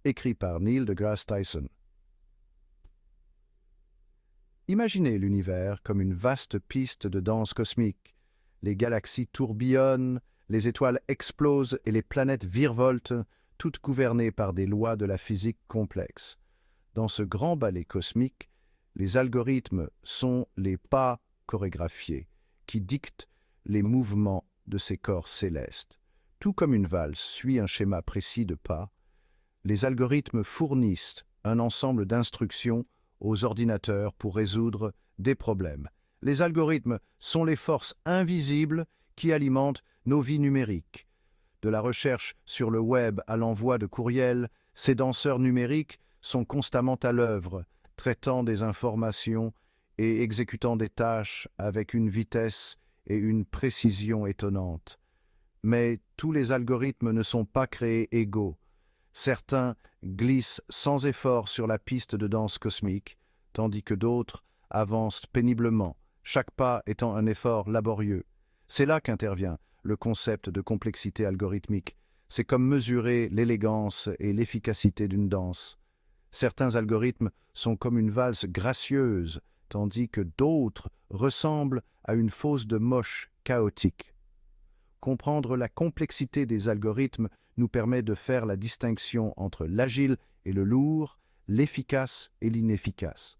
écrit par Neil deGrasse Tyson. Imaginez l'univers comme une vaste piste de danse cosmique. Les galaxies tourbillonnent, les étoiles explosent et les planètes virevoltent, toutes gouvernées par des lois de la physique complexes. Dans ce grand ballet cosmique, les algorithmes sont les pas chorégraphiés qui dictent les mouvements de ces corps célestes. Tout comme une valse suit un schéma précis de pas, les algorithmes fournissent un ensemble d'instructions aux ordinateurs pour résoudre des problèmes. Les algorithmes sont les forces invisibles qui alimentent nos vies numériques. De la recherche sur le web à l'envoi de courriels, ces danseurs numériques sont constamment à l'œuvre, traitant des informations et exécutant des tâches avec une vitesse et une précision étonnantes. Mais tous les algorithmes ne sont pas créés égaux. Certains glissent sans effort sur la piste de danse cosmique, tandis que d'autres avancent péniblement, chaque pas étant un effort laborieux. C'est là qu'intervient le concept de complexité algorithmique. C'est comme mesurer l'élégance et l'efficacité d'une danse. Certains algorithmes sont comme une valse gracieuse, tandis que d'autres ressemblent à une fosse de moche chaotique. Comprendre la complexité des algorithmes nous permet de faire la distinction entre l'agile et le lourd, l'efficace et l'inefficace.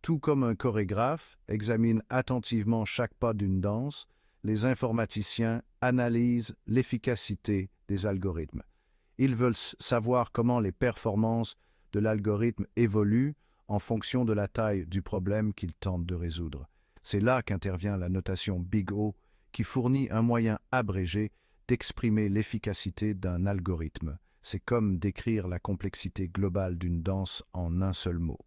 Tout comme un chorégraphe examine attentivement chaque pas d'une danse, les informaticiens analysent l'efficacité des algorithmes. Ils veulent savoir comment les performances de l'algorithme évoluent en fonction de la taille du problème qu'ils tentent de résoudre. C'est là qu'intervient la notation Big O, qui fournit un moyen abrégé d'exprimer l'efficacité d'un algorithme. C'est comme décrire la complexité globale d'une danse en un seul mot.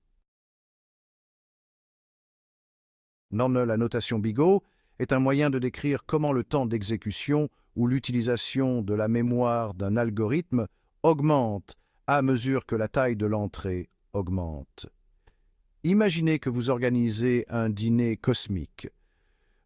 La notation Big O est un moyen de décrire comment le temps d'exécution ou l'utilisation de la mémoire d'un algorithme augmente à mesure que la taille de l'entrée augmente. Imaginez que vous organisez un dîner cosmique.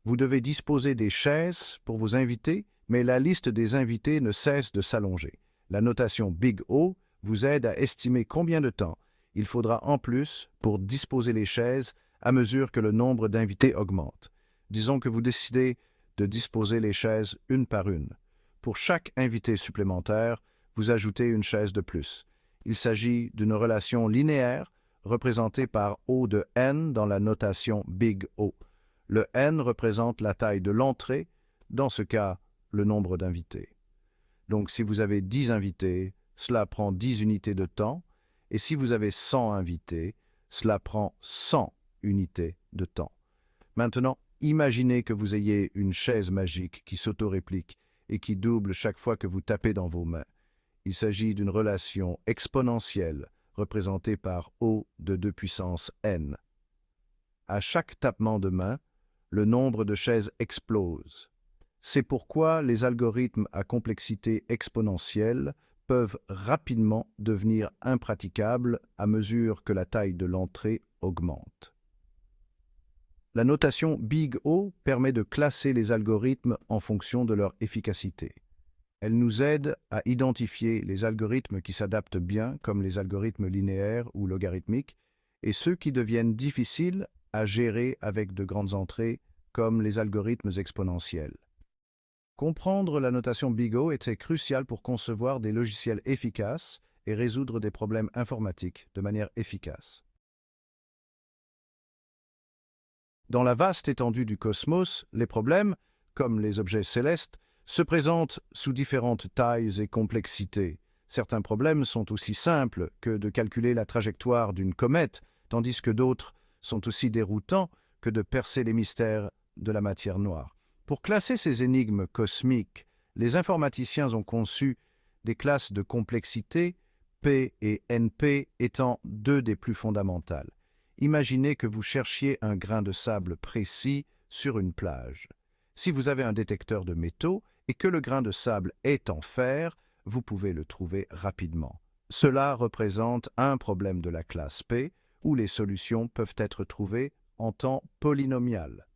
Vous devez disposer des chaises pour vos invités, mais la liste des invités ne cesse de s'allonger. La notation Big O vous aide à estimer combien de temps il faudra en plus pour disposer les chaises à mesure que le nombre d'invités augmente. Disons que vous décidez de disposer les chaises une par une. Pour chaque invité supplémentaire, vous ajoutez une chaise de plus. Il s'agit d'une relation linéaire représentée par O de n dans la notation Big O. Le n représente la taille de l'entrée, dans ce cas, le nombre d'invités. Donc si vous avez 10 invités, cela prend 10 unités de temps, et si vous avez 100 invités, cela prend 100 unités de temps. Maintenant, imaginez que vous ayez une chaise magique qui s'autoréplique et qui double chaque fois que vous tapez dans vos mains. Il s'agit d'une relation exponentielle représentée par O de 2 puissance n. À chaque tapement de main, le nombre de chaises explose. C'est pourquoi les algorithmes à complexité exponentielle peuvent rapidement devenir impraticables à mesure que la taille de l'entrée augmente. La notation Big O permet de classer les algorithmes en fonction de leur efficacité. Elle nous aide à identifier les algorithmes qui s'adaptent bien, comme les algorithmes linéaires ou logarithmiques, et ceux qui deviennent difficiles à gérer avec de grandes entrées, comme les algorithmes exponentiels. Comprendre la notation Big O était crucial pour concevoir des logiciels efficaces et résoudre des problèmes informatiques de manière efficace. Dans la vaste étendue du cosmos, les problèmes, comme les objets célestes, se présentent sous différentes tailles et complexités. Certains problèmes sont aussi simples que de calculer la trajectoire d'une comète, tandis que d'autres sont aussi déroutants que de percer les mystères de la matière noire. Pour classer ces énigmes cosmiques, les informaticiens ont conçu des classes de complexité, P et NP étant deux des plus fondamentales. Imaginez que vous cherchiez un grain de sable précis sur une plage. Si vous avez un détecteur de métaux et que le grain de sable est en fer, vous pouvez le trouver rapidement. Cela représente un problème de la classe P, où les solutions peuvent être trouvées en temps polynomial.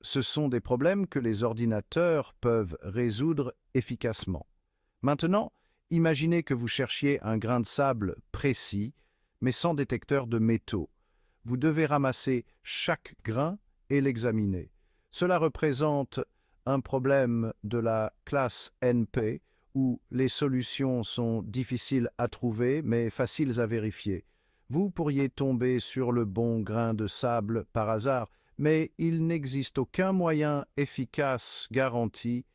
Ce sont des problèmes que les ordinateurs peuvent résoudre efficacement. Maintenant, Imaginez que vous cherchiez un grain de sable précis, mais sans détecteur de métaux. Vous devez ramasser chaque grain et l'examiner. Cela représente un problème de la classe NP où les solutions sont difficiles à trouver mais faciles à vérifier. Vous pourriez tomber sur le bon grain de sable par hasard, mais il n'existe aucun moyen efficace garanti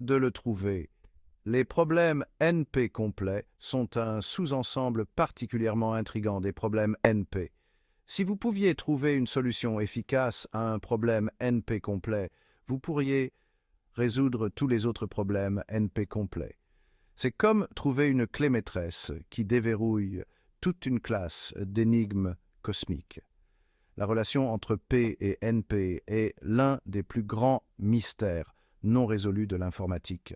de le trouver. Les problèmes NP complets sont un sous-ensemble particulièrement intrigant des problèmes NP. Si vous pouviez trouver une solution efficace à un problème NP complet, vous pourriez résoudre tous les autres problèmes NP complets. C'est comme trouver une clé maîtresse qui déverrouille toute une classe d'énigmes cosmiques. La relation entre P et NP est l'un des plus grands mystères non résolus de l'informatique.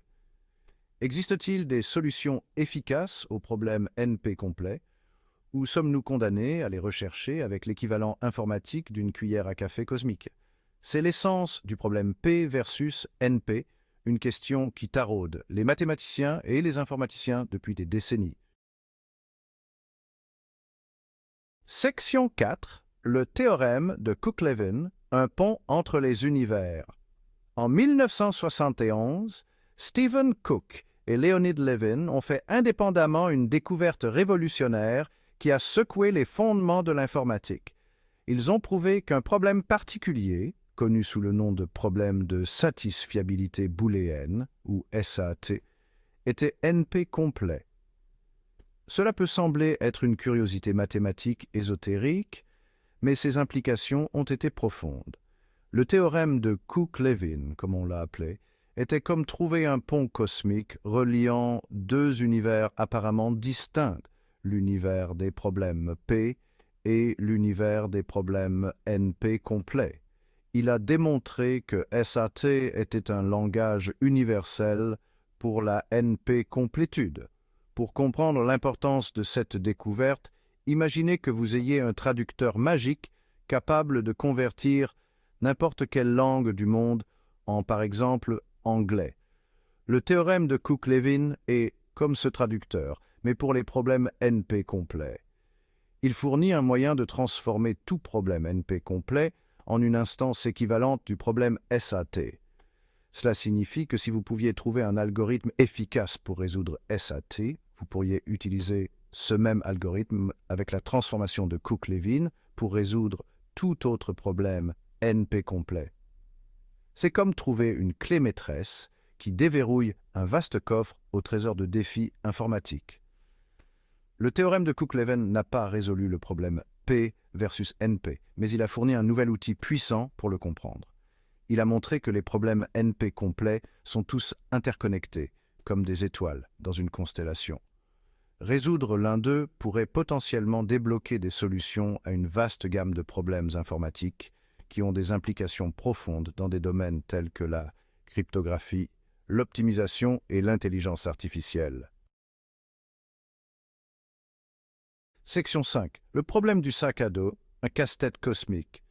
Existe-t-il des solutions efficaces aux problèmes NP complets, ou sommes-nous condamnés à les rechercher avec l'équivalent informatique d'une cuillère à café cosmique? C'est l'essence du problème P versus NP, une question qui taraude les mathématiciens et les informaticiens depuis des décennies. Section 4. Le théorème de Cook-Levin, un pont entre les univers. En 1971, Stephen Cook et Leonid Levin ont fait indépendamment une découverte révolutionnaire qui a secoué les fondements de l'informatique. Ils ont prouvé qu'un problème particulier, connu sous le nom de problème de satisfiabilité booléenne, ou SAT, était NP complet. Cela peut sembler être une curiosité mathématique ésotérique, mais ses implications ont été profondes. Le théorème de Cook-Levin, comme on l'a appelé, était comme trouver un pont cosmique reliant deux univers apparemment distincts, l'univers des problèmes P et l'univers des problèmes NP complets. Il a démontré que SAT était un langage universel pour la NP complétude. Pour comprendre l'importance de cette découverte, imaginez que vous ayez un traducteur magique capable de convertir n'importe quelle langue du monde en, par exemple, anglais. Le théorème de Cook-Levin est comme ce traducteur, mais pour les problèmes NP complets. Il fournit un moyen de transformer tout problème NP complet en une instance équivalente du problème SAT. Cela signifie que si vous pouviez trouver un algorithme efficace pour résoudre SAT, vous pourriez utiliser ce même algorithme avec la transformation de Cook-Levin pour résoudre tout autre problème NP complet. C'est comme trouver une clé maîtresse qui déverrouille un vaste coffre au trésor de défis informatiques. Le théorème de Cook-Levin n'a pas résolu le problème P versus NP, mais il a fourni un nouvel outil puissant pour le comprendre. Il a montré que les problèmes NP complets sont tous interconnectés, comme des étoiles dans une constellation. Résoudre l'un d'eux pourrait potentiellement débloquer des solutions à une vaste gamme de problèmes informatiques qui ont des implications profondes dans des domaines tels que la cryptographie, l'optimisation et l'intelligence artificielle. Section 5. Le problème du sac à dos, un casse-tête cosmique.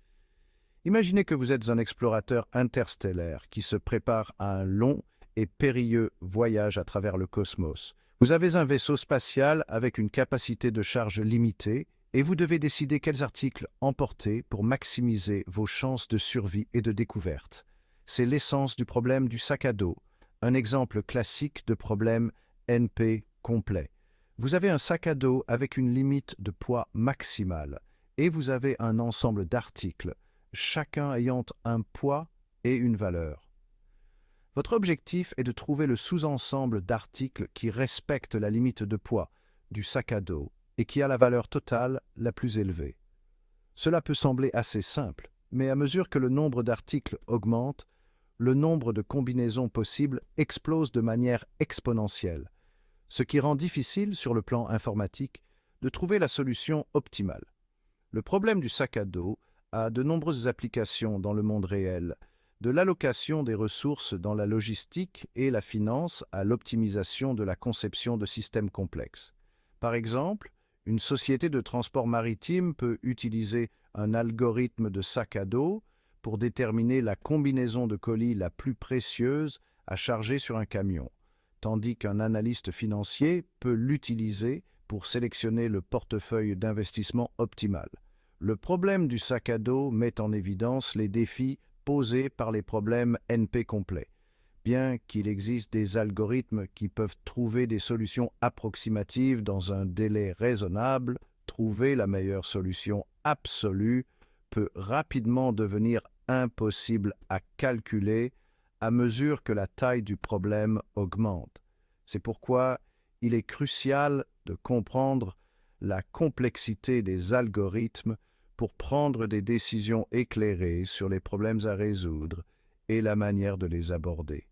Imaginez que vous êtes un explorateur interstellaire qui se prépare à un long et périlleux voyage à travers le cosmos. Vous avez un vaisseau spatial avec une capacité de charge limitée et vous devez décider quels articles emporter pour maximiser vos chances de survie et de découverte. C'est l'essence du problème du sac à dos, un exemple classique de problème NP complet. Vous avez un sac à dos avec une limite de poids maximale et vous avez un ensemble d'articles, chacun ayant un poids et une valeur. Votre objectif est de trouver le sous-ensemble d'articles qui respectent la limite de poids du sac à dos et qui a la valeur totale la plus élevée. Cela peut sembler assez simple, mais à mesure que le nombre d'articles augmente, le nombre de combinaisons possibles explose de manière exponentielle, ce qui rend difficile sur le plan informatique de trouver la solution optimale. Le problème du sac à dos a de nombreuses applications dans le monde réel, de l'allocation des ressources dans la logistique et la finance à l'optimisation de la conception de systèmes complexes. Par exemple, une société de transport maritime peut utiliser un algorithme de sac à dos pour déterminer la combinaison de colis la plus précieuse à charger sur un camion. tandis qu'un analyste financier peut l'utiliser pour sélectionner le portefeuille d'investissement optimal. Le problème du sac à dos met en évidence les défis posés par les problèmes NP complets. Bien qu'il existe des algorithmes qui peuvent trouver des solutions approximatives dans un délai raisonnable, trouver la meilleure solution absolue peut rapidement devenir impossible à calculer à mesure que la taille du problème augmente. C'est pourquoi il est crucial de comprendre la complexité des algorithmes pour prendre des décisions éclairées sur les problèmes à résoudre et la manière de les aborder.